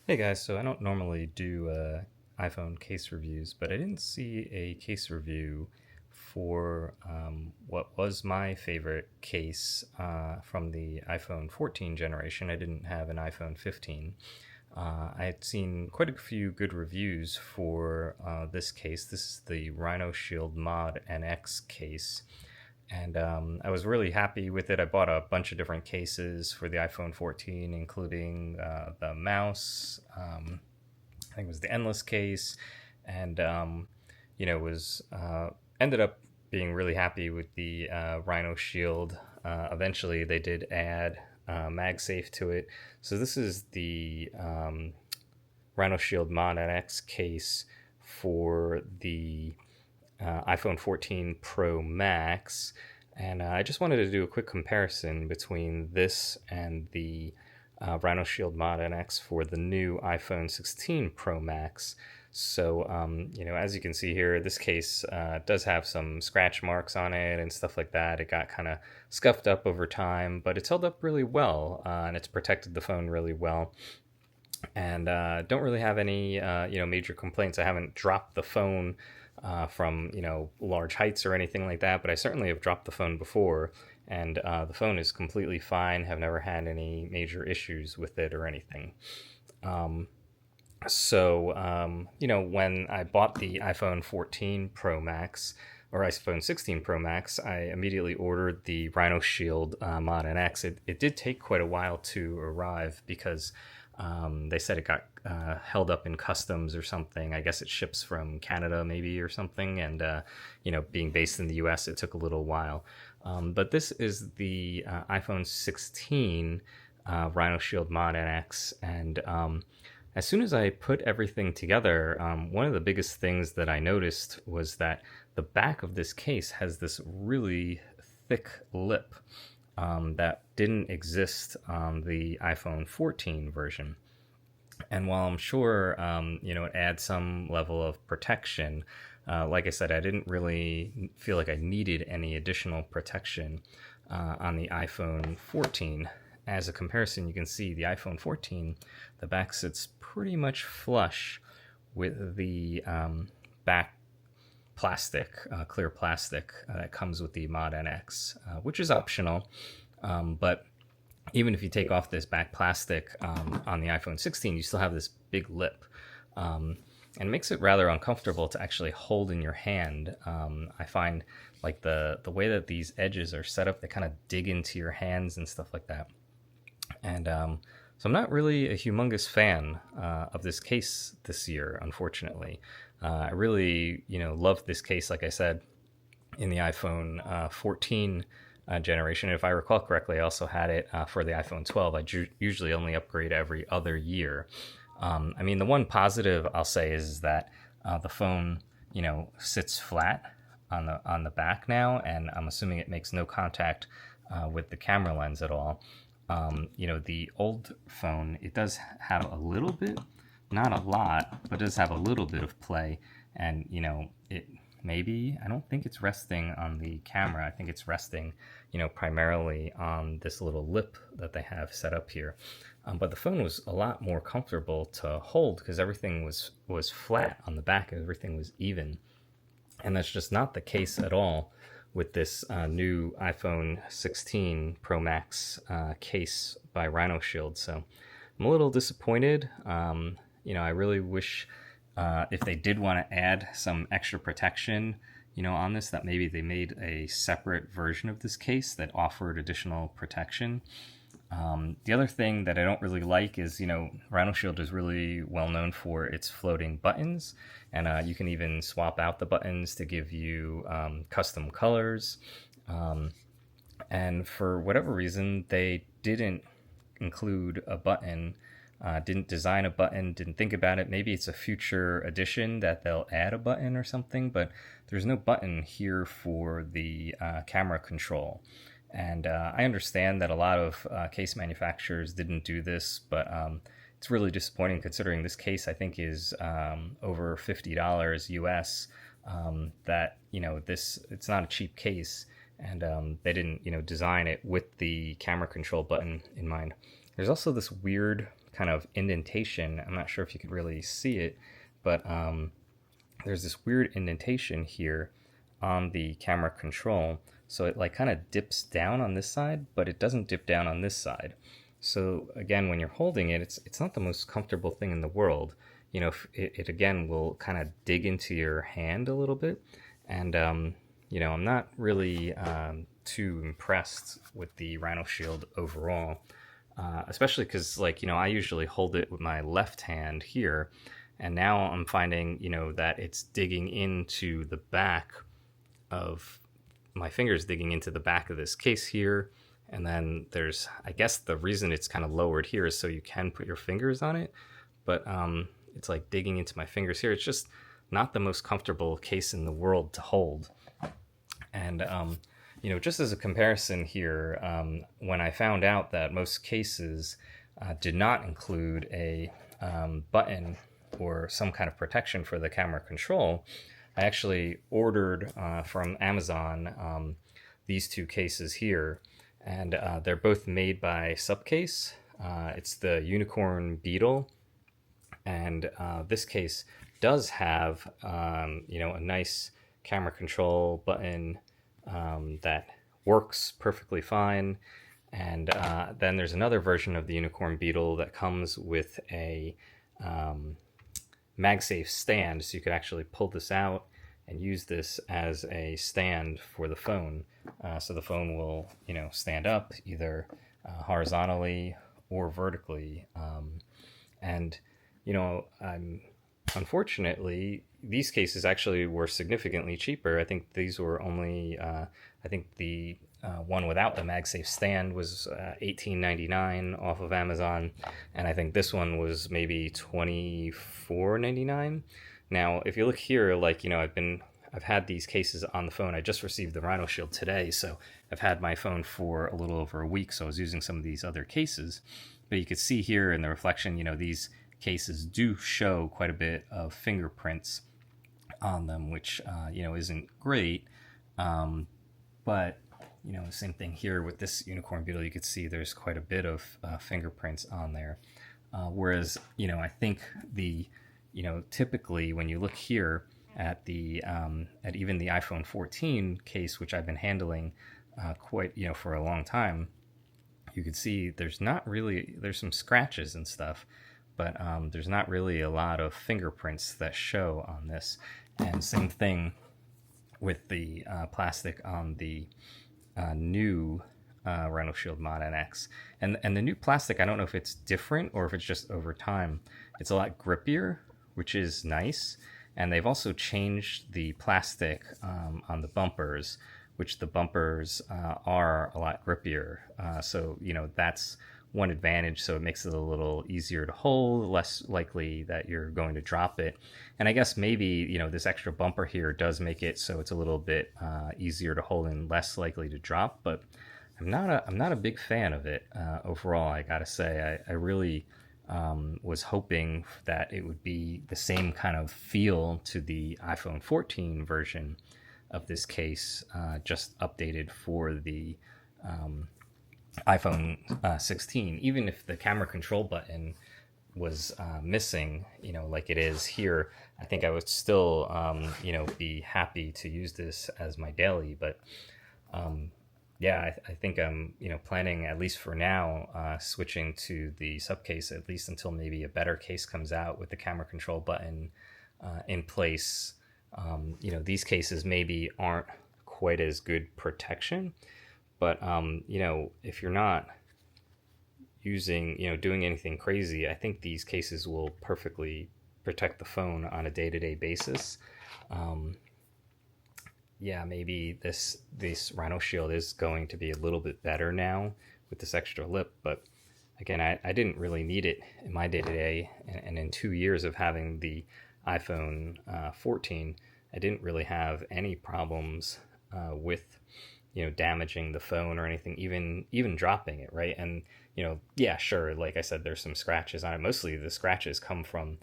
Hey guys, so I don't normally do iPhone case reviews, but I didn't see a case review for what was my favorite case from the iPhone 14 generation. I didn't have an iPhone 15. I had seen quite a few good reviews for this case. This is the Rhinoshield Mod NX case. And I was really happy with it. I bought a bunch of different cases for the iPhone 14, including the mouse. I think it was the endless case, and was ended up being really happy with the Rhino Shield. Eventually, they did add MagSafe to it. So this is the Rhino Shield Mod NX case for the iPhone 14 Pro Max. And I just wanted to do a quick comparison between this and the Rhinoshield Mod NX for the new iPhone 16 Pro Max. So, as you can see here, this case does have some scratch marks on it and stuff like that. It got kind of scuffed up over time, but it's held up really well, and it's protected the phone really well. And don't really have any, major complaints. I haven't dropped the phone from large heights or anything like that, but I certainly have dropped the phone before, and the phone is completely fine. Have never had any major issues with it or anything. When I bought the iPhone 14 Pro Max or iPhone 16 Pro Max, I immediately ordered the Rhino Shield Mod NX. It did take quite a while to arrive because they said it got held up in customs or something. I guess it ships from Canada maybe or something, and being based in the U.S., it took a little while. But this is the iPhone 16 Rhino Shield Mod NX, and as soon as I put everything together, one of the biggest things that I noticed was that the back of this case has this really thick lip that didn't exist on the iPhone 14 version. And while I'm sure, it adds some level of protection, like I said, I didn't really feel like I needed any additional protection on the iPhone 14. As a comparison, you can see the iPhone 14, the back sits pretty much flush with the back plastic, clear plastic that comes with the Mod NX, which is optional. But even if you take off this back plastic on the iPhone 16, you still have this big lip. And it makes it rather uncomfortable to actually hold in your hand. I find like the way that these edges are set up, they kind of dig into your hands and stuff like that. And so I'm not really a humongous fan of this case this year, unfortunately. I really, loved this case, like I said, in the iPhone 14 generation. If I recall correctly, I also had it for the iPhone 12. I usually only upgrade every other year. The one positive I'll say is that the phone, sits flat on the back now, and I'm assuming it makes no contact with the camera lens at all. The old phone, it does have a little bit, not a lot, but it does have a little bit of play. And, it maybe, I don't think it's resting on the camera. I think it's resting, primarily on this little lip that they have set up here. But the phone was a lot more comfortable to hold because everything was flat on the back. Everything was even. And that's just not the case at all with this new iPhone 16 Pro Max case by Rhinoshield. So I'm a little disappointed. I really wish if they did want to add some extra protection, on this, that maybe they made a separate version of this case that offered additional protection. The other thing that I don't really like is, Rhinoshield is really well known for its floating buttons, and you can even swap out the buttons to give you custom colors. And for whatever reason, they didn't include a button, didn't design a button, didn't think about it. Maybe it's a future edition that they'll add a button or something, but there's no button here for the camera control. And I understand that a lot of case manufacturers didn't do this, but it's really disappointing considering this case I think is over $50 US. It's not a cheap case, and they didn't design it with the camera control button in mind. There's also this weird kind of indentation. I'm not sure if you could really see it, but there's this weird indentation here on the camera control. So it like kind of dips down on this side, but it doesn't dip down on this side. So again, when you're holding it, it's not the most comfortable thing in the world. You know, it again will kind of dig into your hand a little bit. And, you know, I'm not really too impressed with the Rhinoshield overall, especially because, like, you know, I usually hold it with my left hand here. And now I'm finding, you know, that it's digging into the back of my fingers, digging into the back of this case here. And then there's, I guess the reason it's kind of lowered here is so you can put your fingers on it. But it's like digging into my fingers here. It's just not the most comfortable case in the world to hold. And, you know, just as a comparison here, when I found out that most cases did not include a button or some kind of protection for the camera control, I actually ordered from Amazon these two cases here, and they're both made by Supcase. It's the Unicorn Beetle, and this case does have you know, a nice camera control button that works perfectly fine. And then there's another version of the Unicorn Beetle that comes with a MagSafe stand, so you could actually pull this out and use this as a stand for the phone. So the phone will, you know, stand up either horizontally or vertically. And, you know, unfortunately, these cases actually were significantly cheaper. I think these were only, I think the one without the MagSafe stand was $18.99 off of Amazon, and I think this one was maybe $24.99. Now, if you look here, like, you know, I've had these cases on the phone. I just received the Rhinoshield today, so I've had my phone for a little over a week, so I was using some of these other cases. But you could see here in the reflection, you know, these cases do show quite a bit of fingerprints on them, which, you know, isn't great. But, you know, the same thing here with this Unicorn Beetle, you could see there's quite a bit of fingerprints on there. Whereas, you know, I think the, you know, typically when you look here at the, at even the iPhone 14 case, which I've been handling quite, you know, for a long time, you could see there's some scratches and stuff, but there's not really a lot of fingerprints that show on this. And same thing with the plastic on the new Rhinoshield Mod NX. And the new plastic, I don't know if it's different or if it's just over time. It's a lot grippier, which is nice. And they've also changed the plastic on the bumpers, which the bumpers are a lot grippier. So, you know, that's one advantage. So it makes it a little easier to hold, less likely that you're going to drop it. And I guess maybe, you know, this extra bumper here does make it so it's a little bit easier to hold and less likely to drop. But I'm not a big fan of it overall. I gotta say, I really was hoping that it would be the same kind of feel to the iPhone 14 version of this case, just updated for the iPhone 16. Even if the camera control button was missing, you know, like it is here, I think I would still, you know, be happy to use this as my daily. But yeah, I think I'm, you know, planning, at least for now, switching to the Supcase, at least until maybe a better case comes out with the camera control button in place. You know, these cases maybe aren't quite as good protection, but, you know, if you're not using, you know, doing anything crazy, I think these cases will perfectly protect the phone on a day-to-day basis. Yeah, maybe this Rhinoshield is going to be a little bit better now with this extra lip, but again, I didn't really need it in my day-to-day, and in 2 years of having the iPhone 14, I didn't really have any problems with, you know, damaging the phone or anything, even dropping it, right? And, you know, yeah, sure, like I said, there's some scratches on it. Mostly the scratches come from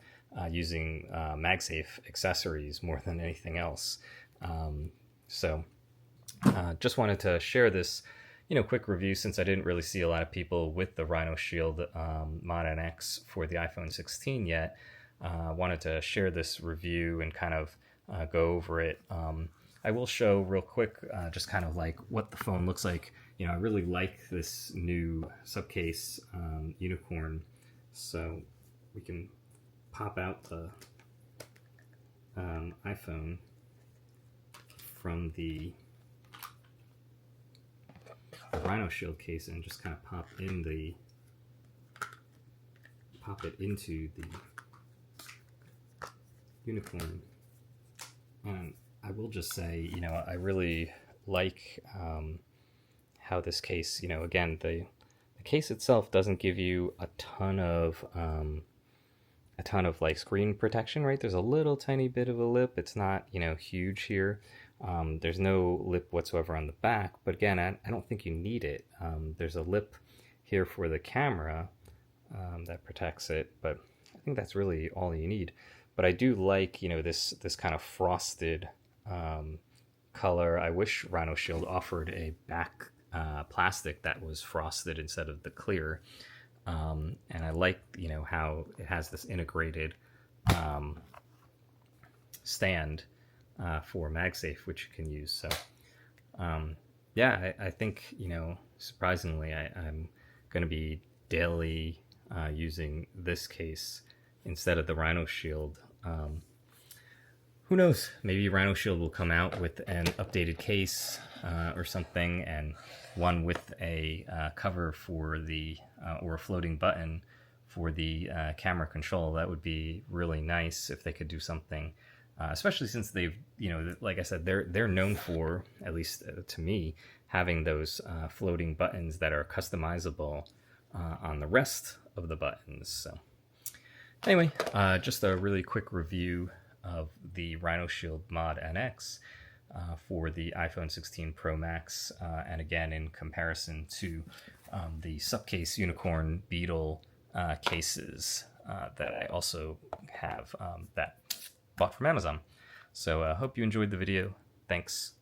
using MagSafe accessories more than anything else. So just wanted to share this, quick review, since I didn't really see a lot of people with the Rhinoshield Mod NX for the iPhone 16 yet. Wanted to share this review and kind of go over it. I will show real quick just kind of like what the phone looks like. I really like this new Supcase Unicorn. So we can pop out the iPhone from the Rhinoshield case and just kind of pop it into the Unicorn. And I will just say, I really like how this case, again, the case itself doesn't give you a ton of like screen protection, right? There's a little tiny bit of a lip. It's not, huge here. There's no lip whatsoever on the back, but again, I don't think you need it. There's a lip here for the camera that protects it, but I think that's really all you need. But I do like, this kind of frosted color. I wish Rhinoshield offered a back plastic that was frosted instead of the clear. And I like, how it has this integrated stand for MagSafe, which you can use. So, yeah, I think, surprisingly, I'm going to be daily using this case instead of the Rhinoshield. Who knows? Maybe Rhinoshield will come out with an updated case or something, and one with a cover for the or a floating button for the camera control. That would be really nice if they could do something, especially since they've, like I said, they're known for, at least to me, having those floating buttons that are customizable on the rest of the buttons. So anyway, just a really quick review of the Rhinoshield Mod NX for the iPhone 16 Pro Max, and again, in comparison to the Supcase Unicorn Beetle cases that I also have that bought from Amazon. So I hope you enjoyed the video. Thanks.